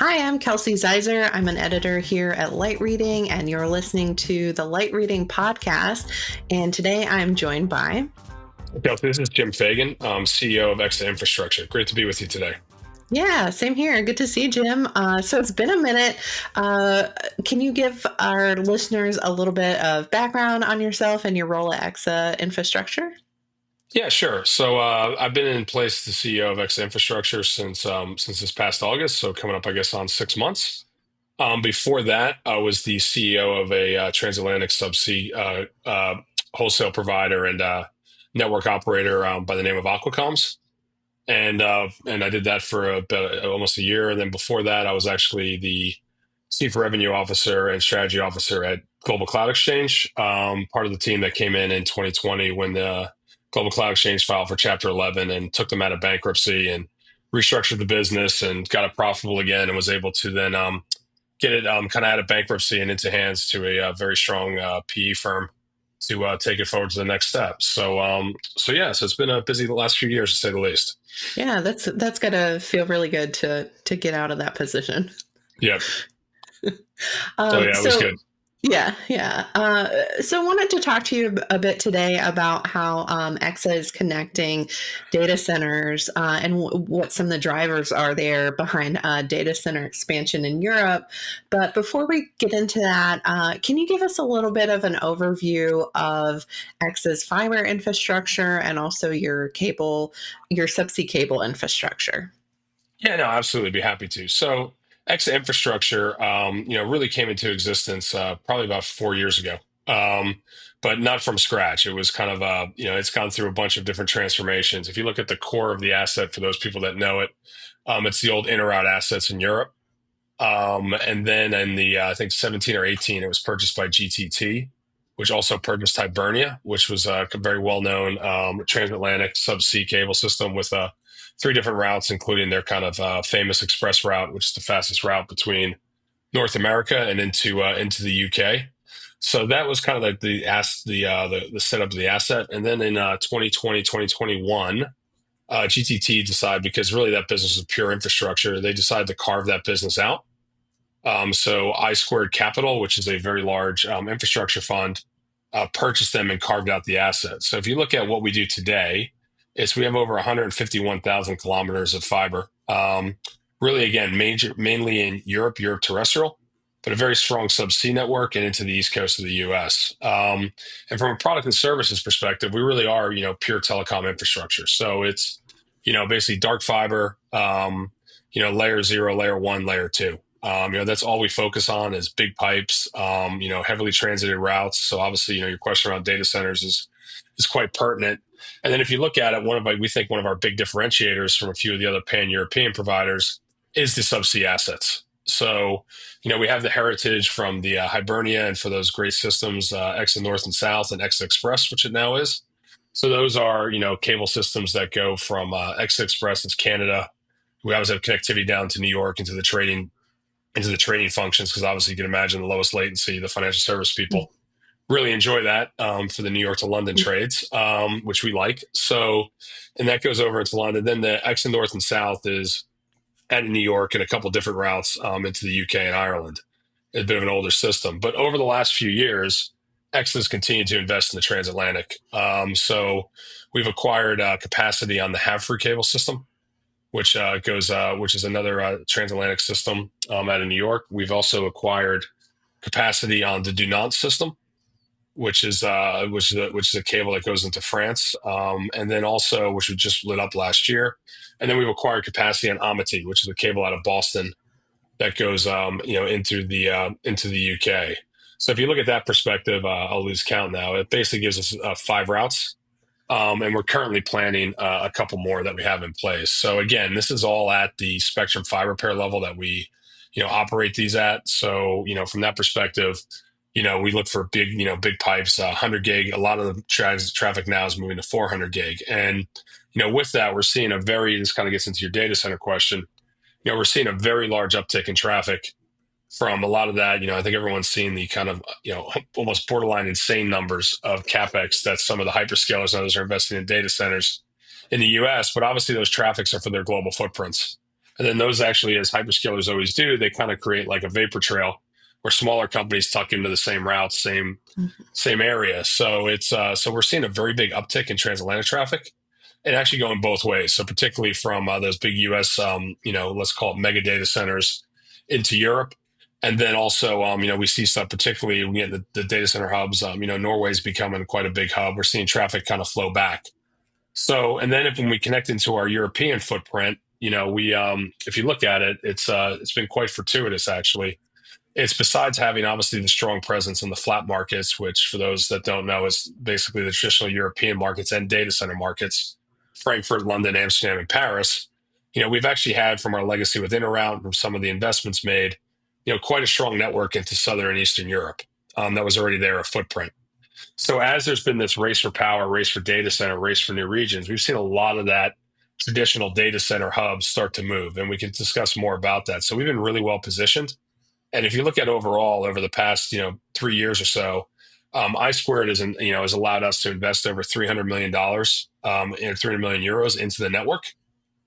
Hi, I'm Kelsey Zeiser. I'm an editor here at Light Reading, and you're listening to the Light Reading podcast. And today I'm joined by. Okay, this is Jim Fagan, CEO of EXA Infrastructure. Great to be with you today. Yeah, same here. Good to see you, Jim. So it's been a minute. Can you give our listeners a little bit of background on yourself and your role at EXA Infrastructure? Yeah, sure. So I've been in place as the CEO of EXA Infrastructure since this past August, so coming up, I guess, on 6 months. Before that, I was the CEO of a transatlantic subsea wholesale provider and network operator by the name of Aqua Comms. And I did that for about almost a year. And then before that, I was actually the Chief Revenue Officer and Strategy Officer at Global Cloud Exchange, part of the team that came in 2020 when the Global Cloud Exchange filed for Chapter 11 and took them out of bankruptcy and restructured the business and got it profitable again and was able to then get it kind of out of bankruptcy and into hands to a very strong PE firm to take it forward to the next step. So yeah, so it's been a busy the last few years, to say the least. Yeah, that's gotta feel really good to get out of that position. Yep. So Um, yeah, it was so good. Yeah. So I wanted to talk to you a bit today about how EXA is connecting data centers and what some of the drivers are there behind data center expansion in Europe. But before we get into that, can you give us a little bit of an overview of EXA's fiber infrastructure and also your subsea cable infrastructure? Yeah, no, absolutely, be happy to. So EXA Infrastructure, really came into existence probably about 4 years ago, but not from scratch. It was kind of, it's gone through a bunch of different transformations. If you look at the core of the asset, for those people that know it, it's the old in or out assets in Europe. And then in the, I think 17 or 18, it was purchased by GTT, which also purchased Hibernia, which was a very well-known transatlantic subsea cable system with three different routes, including their kind of famous express route, which is the fastest route between North America and into the UK. So that was kind of like the setup of the asset. And then in 2020, 2021, GTT decided, because really that business is pure infrastructure, they decided to carve that business out. So I Squared Capital, which is a very large infrastructure fund, purchased them and carved out the assets. So if you look at what we do today, we have over 151,000 kilometers of fiber. Really, again, mainly in Europe terrestrial, but a very strong subsea network and into the east coast of the U.S. And from a product and services perspective, we really are, pure telecom infrastructure. So it's, basically dark fiber, layer 0, layer 1, layer 2. That's all we focus on is big pipes, heavily transited routes. So obviously, your question around data centers is quite pertinent. And then if you look at it, we think one of our big differentiators from a few of the other pan-European providers is the subsea assets. So, we have the heritage from the Hibernia and for those great systems, EXA North and South and EXA Express, which it now is. So those are, cable systems that go from EXA Express, it's Canada. We always have connectivity down to New York into the trading functions, because obviously you can imagine the lowest latency, the financial service people really enjoy that for the New York to London trades, which we like. So, and that goes over into London. Then the EXA North and South is out of New York and a couple different routes into the UK and Ireland. It's a bit of an older system. But over the last few years, EXA has continued to invest in the transatlantic. So we've acquired capacity on the Havfree cable system, which is another transatlantic system out of New York. We've also acquired capacity on the Dunant system, which is a cable that goes into France, and then also, which we just lit up last year, and then we've acquired capacity on Amity, which is a cable out of Boston that goes into the UK. So if you look at that perspective, I'll lose count now. It basically gives us 5 routes. And we're currently planning a couple more that we have in place. So again, this is all at the spectrum fiber pair level that we, operate these at. So, from that perspective, we look for big pipes, 100 gig. A lot of the traffic now is moving to 400 gig. And, with that, we're seeing this kind of gets into your data center question. We're seeing a very large uptick in traffic from a lot of that. I think everyone's seen the kind of, almost borderline insane numbers of CapEx that some of the hyperscalers and others are investing in data centers in the US, but obviously those traffics are for their global footprints. And then those actually, as hyperscalers always do, they kind of create like a vapor trail where smaller companies tuck into the same routes, same area. So so we're seeing a very big uptick in transatlantic traffic, and actually going both ways. So particularly from those big U.S. Let's call it mega data centers into Europe, and then also we see stuff particularly we get the data center hubs. Norway's becoming quite a big hub. We're seeing traffic kind of flow back. So and then when we connect into our European footprint, we if you look at it, it's been quite fortuitous actually. It's besides having obviously the strong presence in the flat markets, which for those that don't know is basically the traditional European markets and data center markets, Frankfurt, London, Amsterdam, and Paris. We've actually had from our legacy with Interroute, from some of the investments made, quite a strong network into Southern and Eastern Europe that was already there, a footprint. So as there's been this race for power, race for data center, race for new regions, we've seen a lot of that traditional data center hubs start to move, and we can discuss more about that. So we've been really well positioned. And if you look at overall over the past, 3 years or so, I squared has allowed us to invest over $300 million, and 300 million euros into the network.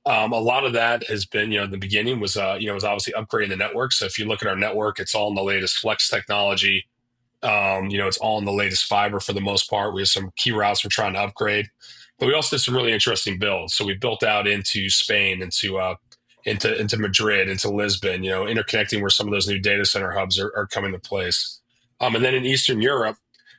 A lot of that has been, in the beginning was obviously upgrading the network. So if you look at our network, it's all in the latest flex technology. It's all in the latest fiber for the most part. We have some key routes we're trying to upgrade, but we also did some really interesting builds. So we built out into Spain, into Madrid, into Lisbon, interconnecting where some of those new data center hubs are coming to place. And then in Eastern Europe,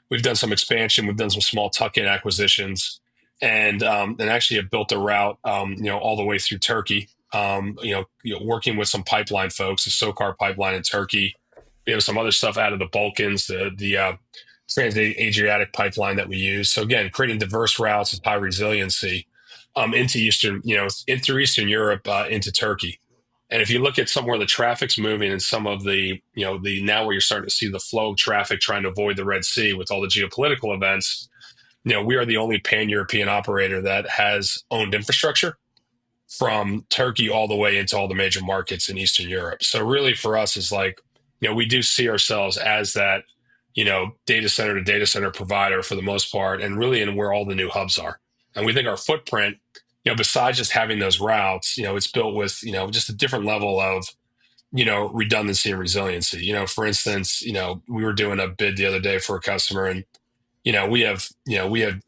we've done some expansion. We've done some small tuck-in acquisitions, and actually have built a route, all the way through Turkey. Working with some pipeline folks, the SOCAR pipeline in Turkey. We have some other stuff out of the Balkans, the Trans-Adriatic pipeline that we use. So again, creating diverse routes with high resiliency into through Eastern Europe into Turkey. And if you look at somewhere the traffic's moving and some of the now where you're starting to see the flow of traffic trying to avoid the Red Sea with all the geopolitical events, we are the only pan-European operator that has owned infrastructure from Turkey all the way into all the major markets in Eastern Europe. So really for us is like, we do see ourselves as that, data center to data center provider for the most part, and really in where all the new hubs are. And we think our footprint, besides just having those routes, it's built with, just a different level of, redundancy and resiliency. For instance, we were doing a bid the other day for a customer, and, we have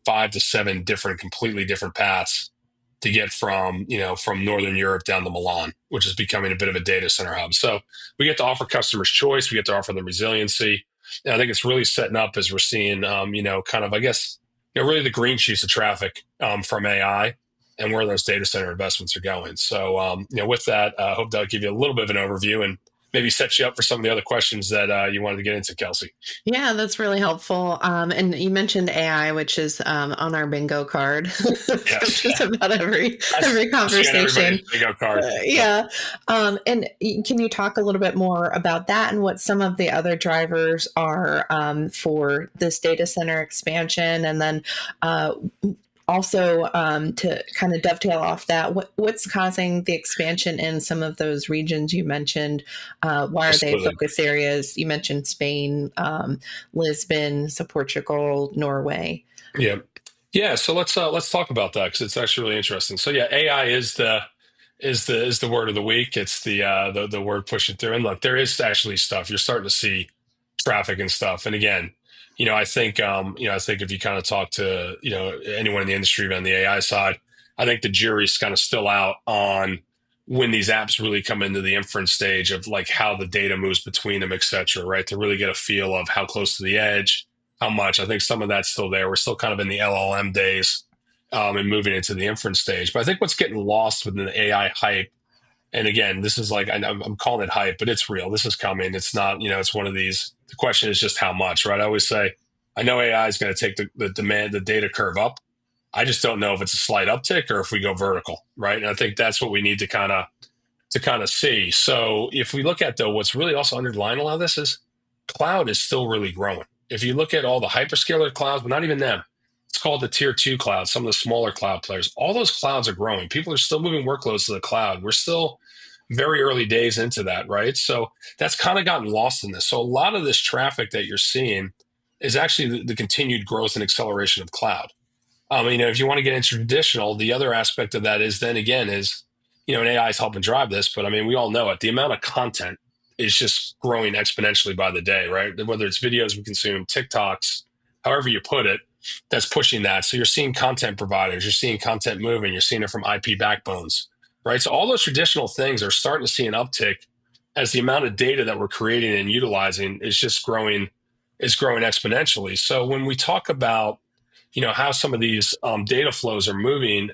5 to 7 different, completely different paths to get from Northern Europe down to Milan, which is becoming a bit of a data center hub. So we get to offer customers choice. We get to offer them resiliency. And I think it's really setting up as we're seeing, kind of, I guess, really the green shoots of traffic from AI and where those data center investments are going. So, with that, I hope that'll give you a little bit of an overview and maybe set you up for some of the other questions that you wanted to get into, Kelsey. Yeah, that's really helpful. And you mentioned AI, which is on our bingo card Yes. just about every That's on conversation. everybody's bingo card. Yeah. And can you talk a little bit more about that and what some of the other drivers are for this data center expansion? And then also, to kind of dovetail off that, what's causing the expansion in some of those regions you mentioned? Why are they Absolutely. focus areas? You mentioned Spain, Lisbon, so Portugal, Norway. Yeah. Yeah. So let's talk about that because it's actually really interesting. So yeah, AI is the word of the week. It's the word pushing through. And look, there is actually stuff you're starting to see traffic and stuff. And again, I think if you kind of talk to anyone in the industry on the AI side, I think the jury's kind of still out on when these apps really come into the inference stage of like how the data moves between them, et cetera, right? To really get a feel of how close to the edge, how much. I think some of that's still there. We're still kind of in the LLM days and moving into the inference stage. But I think what's getting lost within the AI hype, and again, this is like, I'm calling it hype, but it's real. This is coming. It's not, it's one of these. The question is just how much, right? I always say, I know AI is going to take the data curve up. I just don't know if it's a slight uptick or if we go vertical, right? And I think that's what we need to kind of see. So if we look at though, what's really also underlying a lot of this is cloud is still really growing. If you look at all the hyperscaler clouds, but not even them, it's called the tier 2 clouds, some of the smaller cloud players, all those clouds are growing. People are still moving workloads to the cloud. We're still very early days into that, right? So that's kind of gotten lost in this. So a lot of this traffic that you're seeing is actually the continued growth and acceleration of cloud. If you want to get into traditional, the other aspect of that is then again is, and AI is helping drive this, but I mean, we all know it. The amount of content is just growing exponentially by the day, right? Whether it's videos we consume, TikToks, however you put it, that's pushing that. So you're seeing content providers, you're seeing content moving, you're seeing it from IP backbones, right? So all those traditional things are starting to see an uptick as the amount of data that we're creating and utilizing is growing exponentially. So when we talk about how some of these data flows are moving,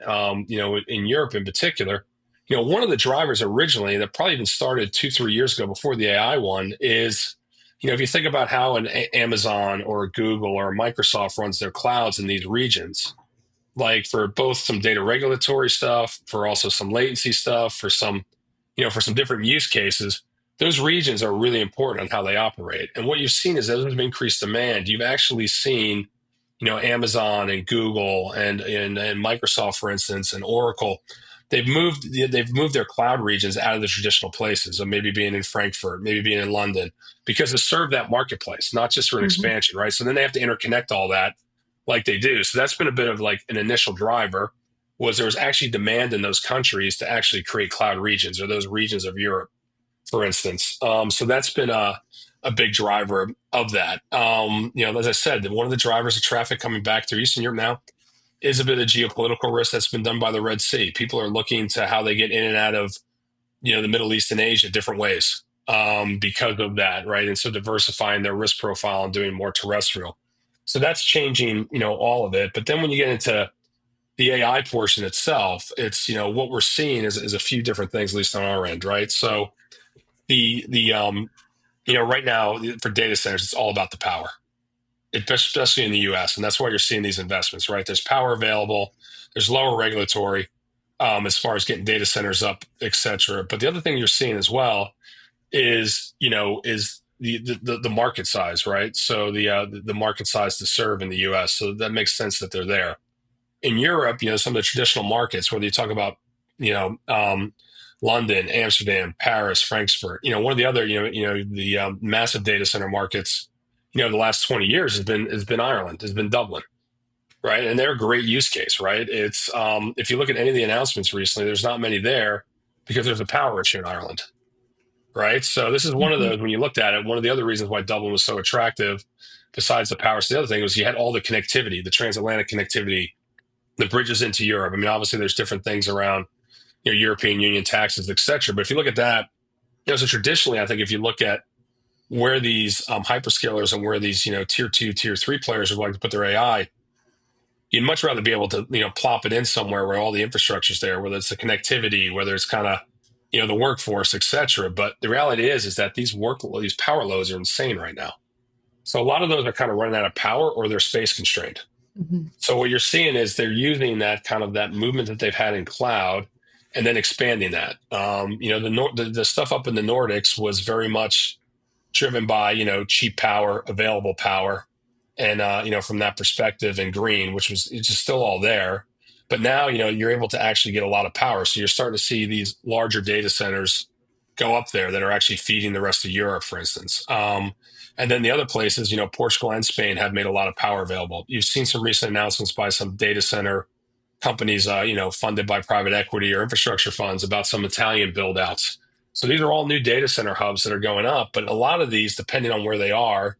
in Europe in particular, one of the drivers originally that probably even started 2, 3 years ago before the AI one is, if you think about how an Amazon or a Google or a Microsoft runs their clouds in these regions, like for both some data regulatory stuff, for also some latency stuff, for some different use cases, those regions are really important on how they operate. And what you've seen is as there's increased demand, you've actually seen, Amazon and Google and Microsoft, for instance, and Oracle, they've moved their cloud regions out of the traditional places of maybe being in Frankfurt, maybe being in London, because to serve that marketplace, not just for an Mhm. expansion, right? So then they have to interconnect all that like they do. So that's been a bit of like an initial driver was there was actually demand in those countries to actually create cloud regions or those regions of Europe, for instance. So that's been a big driver of that. As I said, one of the drivers of traffic coming back through Eastern Europe now is a bit of geopolitical risk that's been done by the Red Sea. People are looking to how they get in and out of, the Middle East and Asia different ways because of that, right? And so diversifying their risk profile and doing more terrestrial. So that's changing, all of it. But then when you get into the AI portion itself, it's, what we're seeing is a few different things, at least on our end, right? So the right now for data centers, it's all about the power, especially in the US. And that's why you're seeing these investments, right? There's power available, there's lower regulatory as far as getting data centers up, et cetera. But the other thing you're seeing as well is the market size, right? So the market size to serve in the US. So that makes sense that they're there. In Europe, some of the traditional markets, whether you talk about, you know, um, London, Amsterdam, Paris, Frankfurt, one of the other, the massive data center markets, the last 20 years has been Ireland, has been Dublin, right? And they're a great use case, right? It's if you look at any of the announcements recently, there's not many there because there's a power issue in Ireland, right? So this is one of Mhm. those when you looked at it, one of the other reasons why Dublin was so attractive, besides the power. So the other thing was you had all the connectivity, the transatlantic connectivity, the bridges into Europe. I mean, obviously there's different things around European Union taxes, et cetera. But if you look at that, so traditionally, I think if you look at where these hyperscalers and where these tier two, tier three players are going to put their AI, you'd much rather be able to plop it in somewhere where all the infrastructure's there, whether it's the connectivity, whether it's kind of the workforce, et cetera. But the reality is that these power loads are insane right now. So a lot of those are kind of running out of power or they're space constrained. Mhm. So what you're seeing is they're using that kind of that movement that they've had in cloud and then expanding that. The stuff up in the Nordics was very much driven by cheap power, available power, and from that perspective, and green, which was it's just still all there. But now you're able to actually get a lot of power, so you're starting to see these larger data centers go up there that are actually feeding the rest of Europe, for instance. And then the other places, Portugal and Spain have made a lot of power available. You've seen some recent announcements by some data center companies, funded by private equity or infrastructure funds about some Italian build outs. So these are all new data center hubs that are going up. But a lot of these, depending on where they are,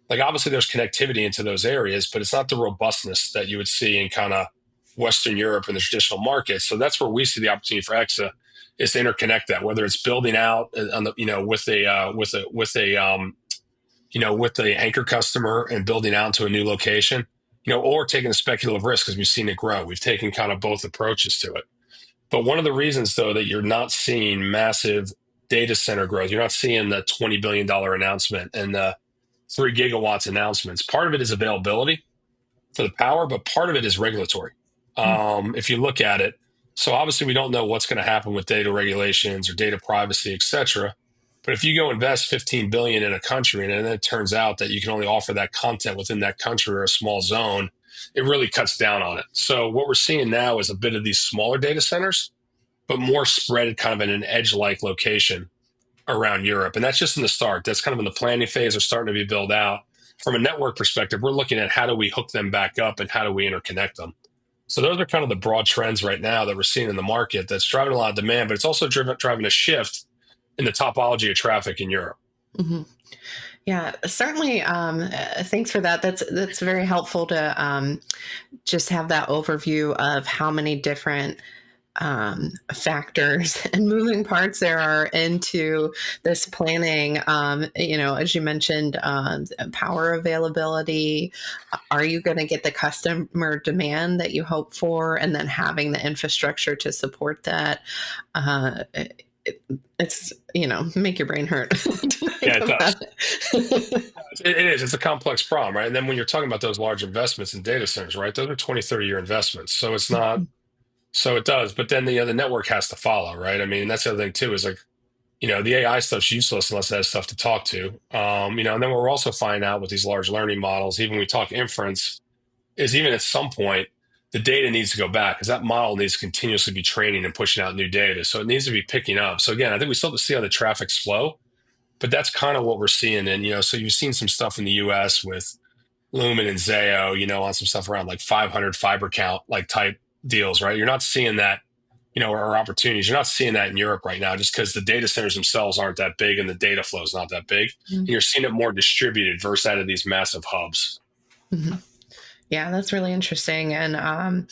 like obviously there's connectivity into those areas, but it's not the robustness that you would see in kind of Western Europe and the traditional markets. So that's where we see the opportunity for EXA is to interconnect that, whether it's building out on the, with the anchor customer and building out to a new location, or taking a speculative risk because we've seen it grow. We've taken kind of both approaches to it. But one of the reasons, though, that you're not seeing massive data center growth, you're not seeing the $20 billion announcement and the 3 gigawatts announcements. Part of it is availability for the power, but part of it is regulatory. If you look at it, so obviously we don't know what's going to happen with data regulations or data privacy, et cetera. But if you go invest 15 billion in a country and then it turns out that you can only offer that content within that country or a small zone, it really cuts down on it. So what we're seeing now is a bit of these smaller data centers, but more spread kind of in an edge-like location around Europe. And that's just in the start. That's kind of in the planning phase. They're starting to be built out. From a network perspective, we're looking at how do we hook them back up and how do we interconnect them. So those are kind of the broad trends right now that we're seeing in the market that's driving a lot of demand, but it's also driving a shift in the topology of traffic in Europe. Hmm. Yeah, certainly. Thanks for that. That's very helpful to just have that overview of how many different factors and moving parts there are into this planning. As you mentioned, power availability. Are you going to get the customer demand that you hope for, and then having the infrastructure to support that? Uh, it's make your brain hurt to Yeah, think it does. about it. It is. It's a complex problem, right? And then when you're talking about those large investments in data centers, right? Those are 20, 30-year investments. So it's not, so it does. But then the network has to follow, right? I mean, that's the other thing too, is like, the AI stuff's useless unless it has stuff to talk to. And then what we're also finding out with these large learning models, even when we talk inference, is even at some point, the data needs to go back because that model needs to continuously be training and pushing out new data. So it needs to be picking up. So again, I think we still have to see how the traffic's flow, but that's kind of what we're seeing. And, so you've seen some stuff in the US with Lumen and Zayo, on some stuff around like 500 fiber count, like type deals, right? You're not seeing that, or opportunities. You're not seeing that in Europe right now just because the data centers themselves aren't that big and the data flow is not that big. And you're seeing it more distributed versus out of these massive hubs. Mhm. Yeah, that's really interesting. And I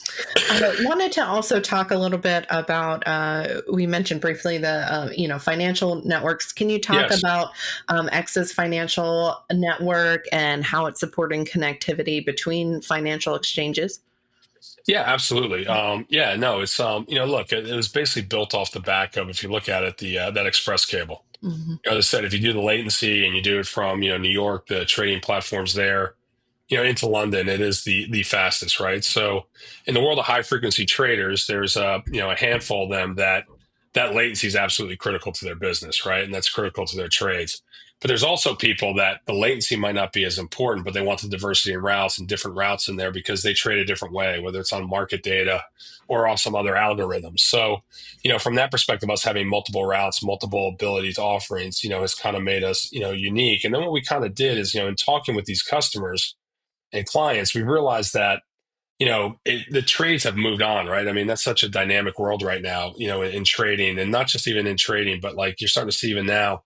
wanted to also talk a little bit about, we mentioned briefly the, financial networks. Can you talk Yes. about EXA's financial network and how it's supporting connectivity between financial exchanges? Yeah, absolutely. Yeah, no, it's look, it was basically built off the back of, if you look at it, the that express cable. Hmm. As I said, if you do the latency and you do it from New York, the trading platforms there, into London, it is the fastest, right? So in the world of high frequency traders, there's a handful of them that latency is absolutely critical to their business, right? And that's critical to their trades. But there's also people that the latency might not be as important, but they want the diversity in routes and different routes in there because they trade a different way, whether it's on market data or on some other algorithms. So, from that perspective, us having multiple routes, multiple abilities, offerings, has kind of made us, unique. And then what we kind of did is, in talking with these customers and clients, we realized that the trades have moved on, right? I mean, that's such a dynamic world right now, in trading, and not just even in trading, but like you're starting to see even now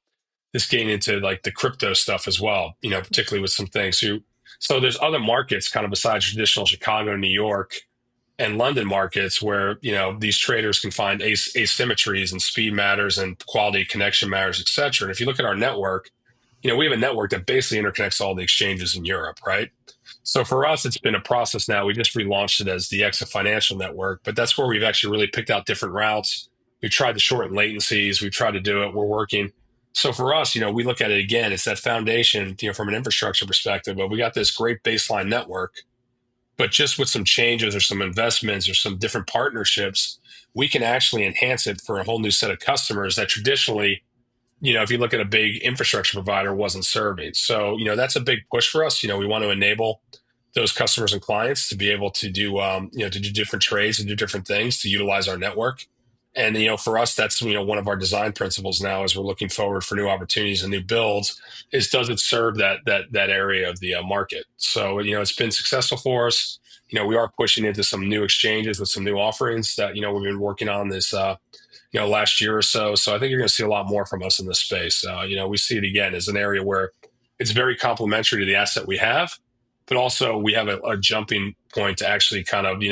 this getting into like the crypto stuff as well, particularly with some things. So there's other markets kind of besides traditional Chicago, New York, and London markets where these traders can find asymmetries and speed matters and quality connection matters, et cetera. And if you look at our network, we have a network that basically interconnects all the exchanges in Europe, right? So for us, it's been a process now. We just relaunched it as the EXA Financial Network, but that's where we've actually really picked out different routes. We've tried to shorten latencies. We've tried to do it. We're working. So for us, we look at it again. It's that foundation, from an infrastructure perspective. But we got this great baseline network. But just with some changes or some investments or some different partnerships, we can actually enhance it for a whole new set of customers that traditionally, if you look at a big infrastructure provider, wasn't serving. So, that's a big push for us. We want to enable those customers and clients to be able to do, to do different trades and do different things to utilize our network. And, for us, that's, one of our design principles now as we're looking forward for new opportunities and new builds is does it serve that area of the market? So, it's been successful for us. We are pushing into some new exchanges with some new offerings that, we've been working on this, last year or so. So I think you're going to see a lot more from us in this space. We see it again as an area where it's very complementary to the asset we have, but also we have a jumping point to actually kind of,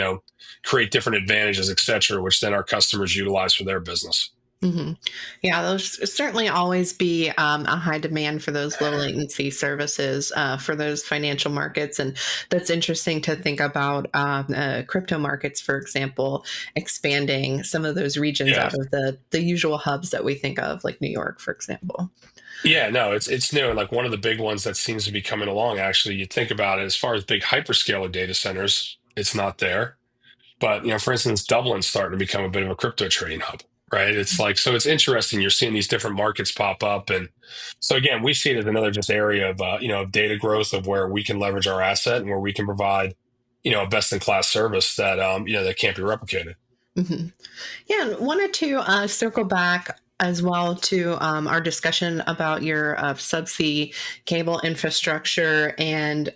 create different advantages, et cetera, which then our customers utilize for their business. Hmm. Yeah, there'll certainly always be a high demand for those low latency services for those financial markets. And that's interesting to think about crypto markets, for example, expanding some of those regions Yeah. out of the usual hubs that we think of, like New York, for example. Yeah, no, it's new. And like one of the big ones that seems to be coming along, actually, you think about it as far as big hyperscaler data centers, it's not there. But, for instance, Dublin's starting to become a bit of a crypto trading hub, right? It's like, so it's interesting. You're seeing these different markets pop up. And so again, we see it as another just area of, of data growth of where we can leverage our asset and where we can provide, a best in class service that, that can't be replicated. Hmm. Yeah, and wanted to circle back as well to our discussion about your subsea cable infrastructure and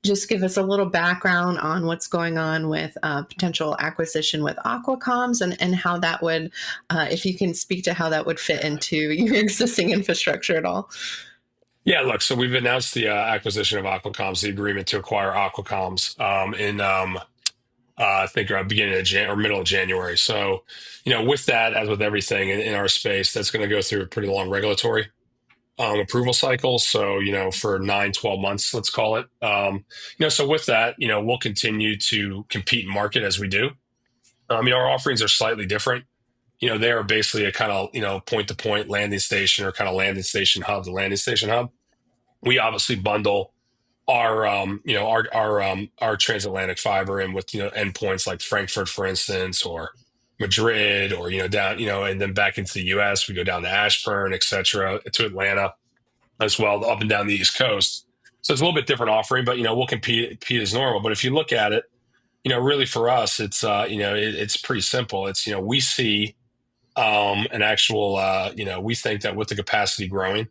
just give us a little background on what's going on with potential acquisition with Aqua Comms and how that would, if you can speak to how that would fit into your existing infrastructure at all. Yeah, look, so we've announced the acquisition of Aqua Comms, the agreement to acquire Aqua Comms in I think beginning of Jan or middle of January. So, with that, as with everything in our space, that's going to go through a pretty long regulatory approval cycle. So, for 9, 12 months, let's call it. So with that, we'll continue to compete and market as we do. Our offerings are slightly different. They are basically a kind of, point to point landing station or kind of landing station hub to landing station hub. We obviously bundle our transatlantic fiber in with endpoints like Frankfurt, for instance, or Madrid, or down and then back into the U.S. We go down to Ashburn, et cetera, to Atlanta as well, up and down the East Coast. So it's a little bit different offering, but we'll compete as normal. But if you look at it, really for us, it's it's pretty simple. It's we see an actual we think that with the capacity growing.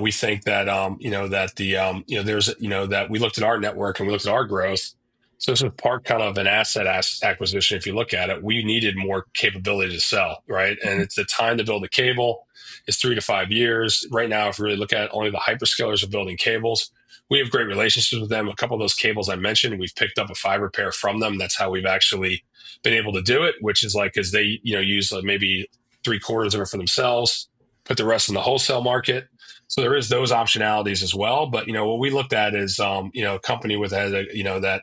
We think that that the there's that we looked at our network and we looked at our growth. So this was part kind of an acquisition. If you look at it, we needed more capability to sell, right? And it's the time to build a cable is 3 to 5 years. Right now, if you really look at it, only the hyperscalers are building cables. We have great relationships with them. A couple of those cables I mentioned, we've picked up a fiber pair from them. That's how we've actually been able to do it, which is like because they use maybe 3/4 of it for themselves, put the rest in the wholesale market. So there is those optionalities as well. But what we looked at is a company with that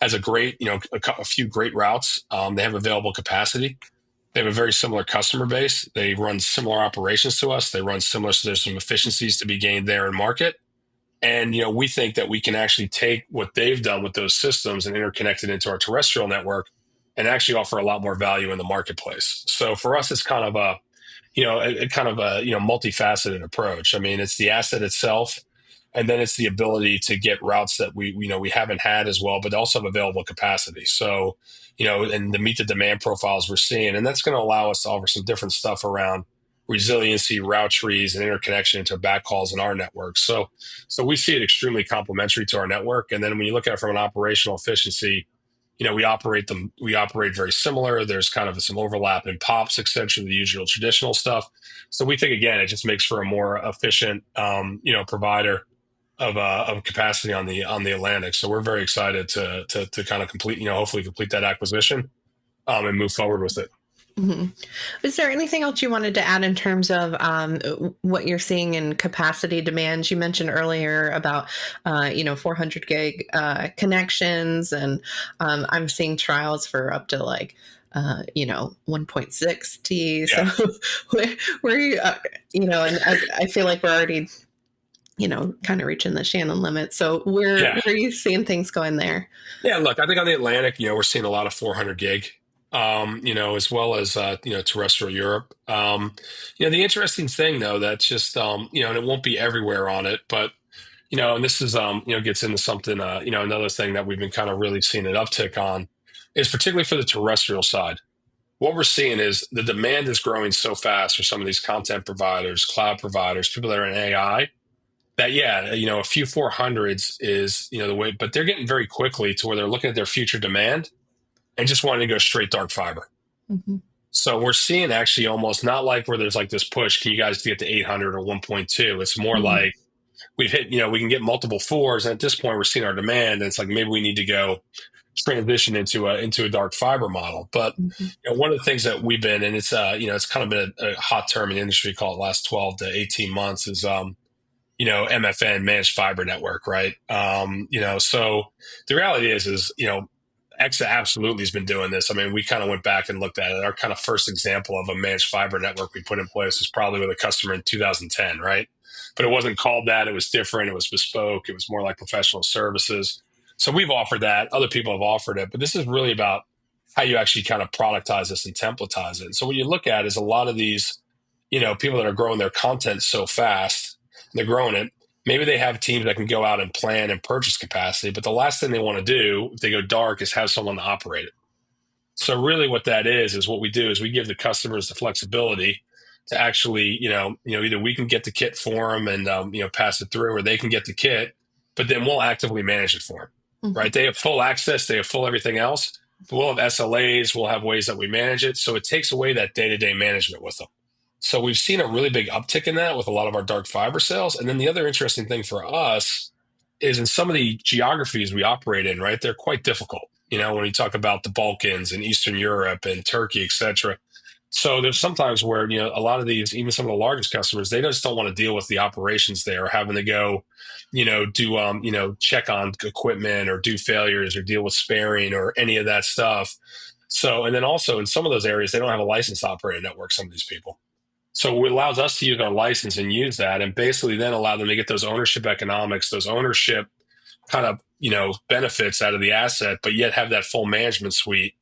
has a great a few great routes. They have available capacity. They have a very similar customer base. They run similar operations to us. They run similar. So there's some efficiencies to be gained there in market. And we think that we can actually take what they've done with those systems and interconnect it into our terrestrial network and actually offer a lot more value in the marketplace. So for us, it's kind of a kind of a multifaceted approach. I mean, it's the asset itself, and then it's the ability to get routes that we haven't had as well, but also have available capacity. So and to meet the demand profiles we're seeing, and that's going to allow us to offer some different stuff around resiliency, route trees, and interconnection into backhauls in our network. So we see it extremely complementary to our network. And then when you look at it from an operational efficiency, we operate very similar. There's kind of some overlap in POPs, et cetera, the usual traditional stuff. So we think, again, it just makes for a more efficient, provider of capacity on the Atlantic. So we're very excited to kind of complete, hopefully complete that acquisition and move forward with it. Mm-hmm. Is there anything else you wanted to add in terms of what you're seeing in capacity demands? You mentioned earlier about 400 gig connections, and I'm seeing trials for up to 1.6 T. Yeah. So where you and I feel like we're already kind of reaching the Shannon limit. So where are you seeing things going there? Yeah, look, I think on the Atlantic, we're seeing a lot of 400 gig. As well as, terrestrial Europe. The interesting thing though, that's just, and it won't be everywhere on it, but, and this is, gets into something, another thing that we've been kind of really seeing an uptick on is particularly for the terrestrial side. What we're seeing is the demand is growing so fast for some of these content providers, cloud providers, people that are in AI that, a few 400s is, the way, but they're getting very quickly to where they're looking at their future demand and just wanting to go straight dark fiber. Mm-hmm. So we're seeing actually almost not like where there's like this push, can you guys get to 800 or 1.2? It's more like we've hit, we can get multiple 4s. And at this point, we're seeing our demand. And it's like, maybe we need to go transition into a dark fiber model. But one of the things that we've been, and it's, it's kind of been a hot term in the industry called last 12 to 18 months is, MFN, managed fiber network, right? So the reality is, EXA absolutely has been doing this. I mean, we kind of went back and looked at it. Our kind of first example of a managed fiber network we put in place was probably with a customer in 2010, right? But it wasn't called that. It was different. It was bespoke. It was more like professional services. So we've offered that. Other people have offered it. But this is really about how you actually kind of productize this and templatize it. And so what you look at is a lot of these, people that are growing their content so fast, they're growing it. Maybe they have teams that can go out and plan and purchase capacity, but the last thing they want to do if they go dark is have someone to operate it. So really what that is what we do is we give the customers the flexibility to actually, either we can get the kit for them and, pass it through, or they can get the kit, but then we'll actively manage it for them, Mhm. right? They have full access, they have full everything else. But we'll have SLAs, we'll have ways that we manage it. So it takes away that day-to-day management with them. So we've seen a really big uptick in that with a lot of our dark fiber sales. And then the other interesting thing for us is in some of the geographies we operate in, right? They're quite difficult. When you talk about the Balkans and Eastern Europe and Turkey, et cetera. So there's sometimes where, a lot of these, even some of the largest customers, they just don't want to deal with the operations there, having to go, do, check on equipment or do failures or deal with sparing or any of that stuff. So, and then also in some of those areas, they don't have a licensed operator network, some of these people. So it allows us to use our license and use that and basically then allow them to get those ownership economics, those ownership kind of, benefits out of the asset, but yet have that full management suite,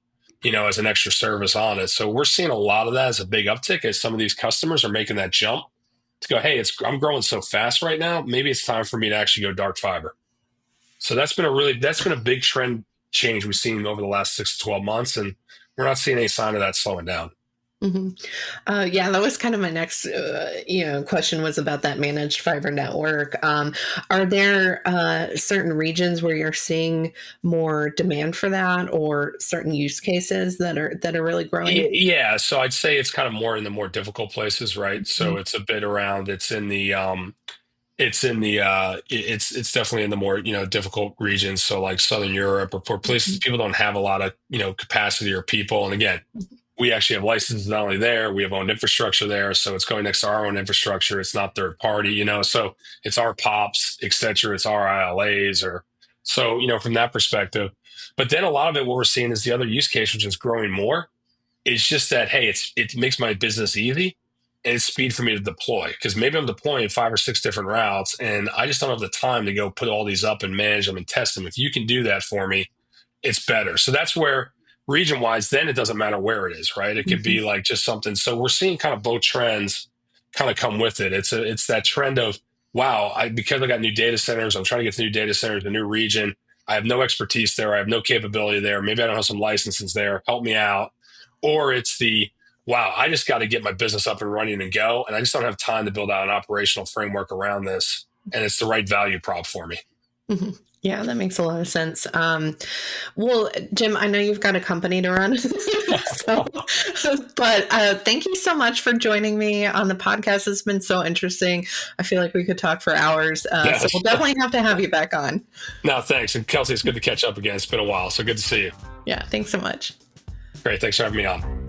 as an extra service on it. So we're seeing a lot of that as a big uptick as some of these customers are making that jump to go, hey, I'm growing so fast right now. Maybe it's time for me to actually go dark fiber. So that's been a big trend change we've seen over the last 6 to 12 months. And we're not seeing any sign of that slowing down. Mm-hmm. Yeah, that was kind of my next, question was about that managed fiber network. Are there certain regions where you're seeing more demand for that, or certain use cases that are really growing? Yeah, so I'd say it's kind of more in the more difficult places, right? So it's a bit around. It's definitely in the more difficult regions. So like Southern Europe or places people don't have a lot of capacity or people. And again, we actually have licenses not only there, we have owned infrastructure there. So it's going next to our own infrastructure. It's not third party, so it's our POPs, et cetera. It's our ILAs or so, from that perspective. But then a lot of it, what we're seeing is the other use case, which is growing more. It's just that, hey, it makes my business easy and it's speed for me to deploy because maybe I'm deploying 5 or 6 different routes and I just don't have the time to go put all these up and manage them and test them. If you can do that for me, it's better. So that's where region wise, then it doesn't matter where it is, right? It could be like just something. So we're seeing kind of both trends kind of come with it. It's that trend of, wow, because I got new data centers, I'm trying to get to new data centers, a new region. I have no expertise there. I have no capability there. Maybe I don't have some licenses there. Help me out. Or it's wow, I just got to get my business up and running and go. And I just don't have time to build out an operational framework around this. And it's the right value prop for me. Mm-hmm. Yeah, that makes a lot of sense. Well, Jim, I know you've got a company to run, but thank you so much for joining me on the podcast. It's been so interesting. I feel like we could talk for hours. Yes. So we'll definitely have to have you back on. No, thanks. And Kelsey, it's good to catch up again. It's been a while. So good to see you. Yeah, thanks so much. Great. Thanks for having me on.